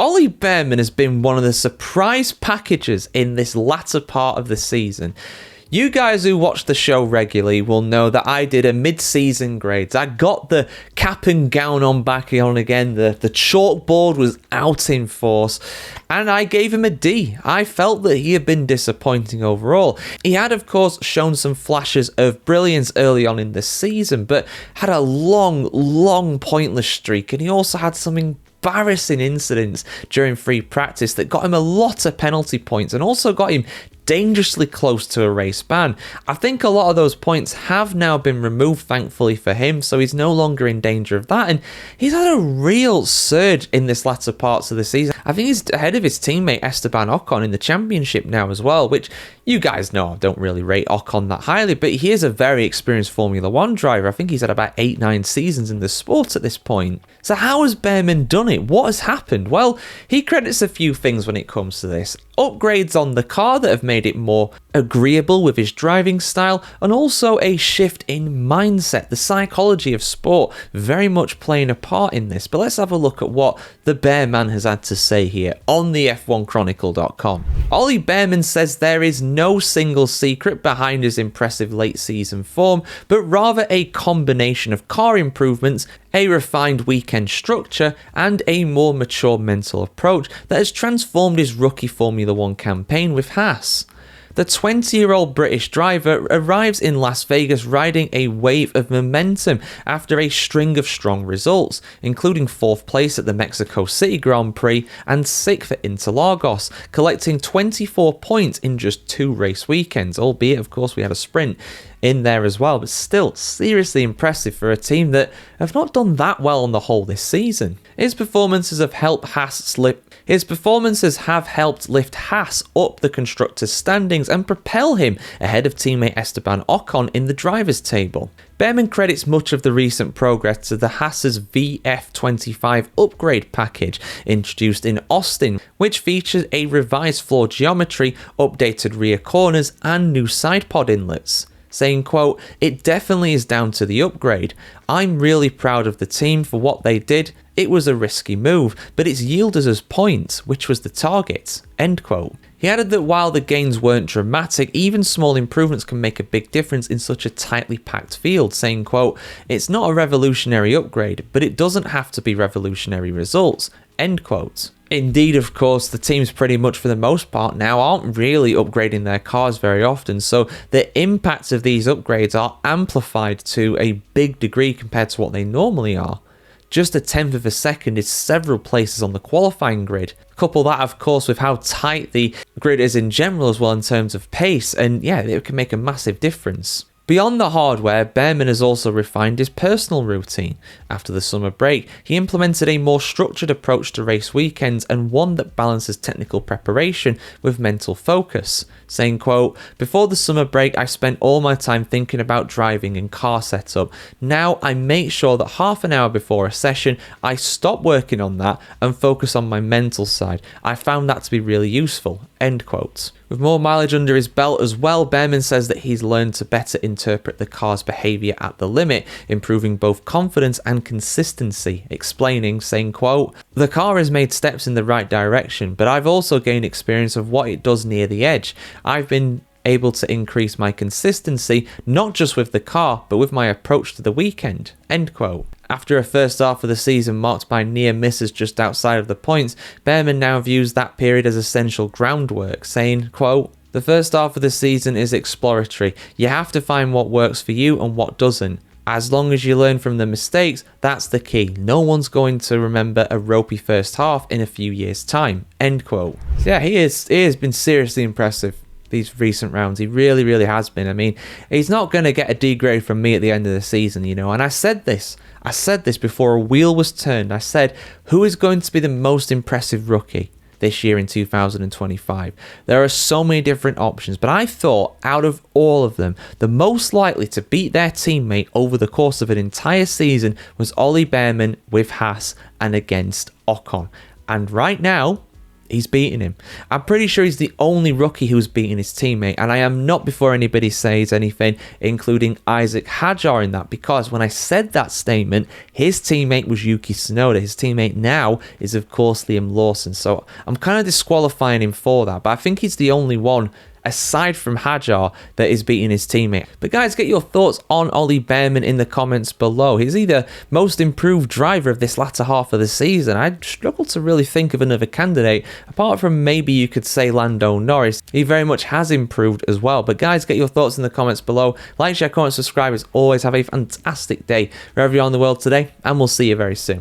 Ollie Bearman has been one of the surprise packages in this latter part of the season. You guys who watch the show regularly will know that I did a mid-season grades. I got the cap and gown on back on again. The chalkboard was out in force. And I gave him a D. I felt that he had been disappointing overall. He had, of course, shown some flashes of brilliance early on in the season, but had a long pointless streak. And he also had some embarrassing incidents during free practice that got him a lot of penalty points and also got him dangerously close to a race ban. I think a lot of those points have now been removed, thankfully for him, so he's no longer in danger of that, and he's had a real surge in this latter parts of the season. I think he's ahead of his teammate Esteban Ocon in the championship now as well, which you guys know I don't really rate Ocon that highly, but he is a very experienced Formula 1 driver. I think he's had about 8-9 seasons in the sport at this point. So how has Bearman done it? What has happened? Well, he credits a few things when it comes to this. Upgrades on the car that have made it more agreeable with his driving style, and also a shift in mindset. The psychology of sport very much playing a part in this. But let's have a look at what the Bearman has had to say here on the F1Chronicle.com. Ollie Bearman says there is no single secret behind his impressive late season form, but rather a combination of car improvements, a refined weekend structure, and a more mature mental approach that has transformed his rookie Formula 1 campaign with Haas. The 20-year-old British driver arrives in Las Vegas riding a wave of momentum after a string of strong results, including 4th place at the Mexico City Grand Prix and 6th at Interlagos, collecting 24 points in just 2 race weekends, albeit, of course, we had a sprint in there as well, but still seriously impressive for a team that have not done that well on the whole this season. His performances have helped lift Haas up the constructors' standings and propel him ahead of teammate Esteban Ocon in the drivers' table. Bearman credits much of the recent progress to the Haas's VF25 upgrade package introduced in Austin, which features a revised floor geometry, updated rear corners, and new side pod inlets, saying, quote, "It definitely is down to the upgrade. I'm really proud of the team for what they did. It was a risky move, but it's yielded us points, which was the target," end quote. He added that while the gains weren't dramatic, even small improvements can make a big difference in such a tightly packed field, saying, quote, "It's not a revolutionary upgrade, but it doesn't have to be revolutionary results," end quote. Indeed, of course, the teams pretty much for the most part now aren't really upgrading their cars very often, so the impact of these upgrades are amplified to a big degree compared to what they normally are. Just 1/10 of a second is several places on the qualifying grid. Couple that, of course, with how tight the grid is in general as well in terms of pace, and yeah, it can make a massive difference. Beyond the hardware, Bearman has also refined his personal routine. After the summer break, he implemented a more structured approach to race weekends and one that balances technical preparation with mental focus, saying, quote, "Before the summer break, I spent all my time thinking about driving and car setup. Now I make sure that half an hour before a session, I stop working on that and focus on my mental side. I found that to be really useful," end quote. With more mileage under his belt as well, Bearman says that he's learned to better interpret the car's behaviour at the limit, improving both confidence and consistency, explaining, saying, quote, "The car has made steps in the right direction, but I've also gained experience of what it does near the edge. I've been able to increase my consistency, not just with the car, but with my approach to the weekend," end quote. After a first half of the season marked by near misses just outside of the points, Bearman now views that period as essential groundwork, saying, quote, "The first half of the season is exploratory. You have to find what works for you and what doesn't. As long as you learn from the mistakes, that's the key. No one's going to remember a ropey first half in a few years' time," end quote. So yeah, he has been seriously impressive these recent rounds. He really has been. I mean, he's not going to get a D grade from me at the end of the season, you know, and I said this before a wheel was turned. I said, who is going to be the most impressive rookie this year in 2025? There are so many different options, but I thought out of all of them, the most likely to beat their teammate over the course of an entire season was Ollie Bearman with Haas and against Ocon. And right now, he's beating him. I'm pretty sure he's the only rookie who's beaten his teammate, and I am not before anybody says anything, including Isaac Hadjar in that, because when I said that statement, his teammate was Yuki Tsunoda. His teammate now is, of course, Liam Lawson. So I'm kind of disqualifying him for that, but I think he's the only one aside from Hadjar that is beating his teammate. But guys, get your thoughts on Ollie Bearman in the comments below. He's either most improved driver of this latter half of the season. I struggle to really think of another candidate, apart from maybe you could say Lando Norris. He very much has improved as well. But guys, get your thoughts in the comments below. Like, share, comment, subscribe. As always, have a fantastic day wherever you are in the world today, and we'll see you very soon.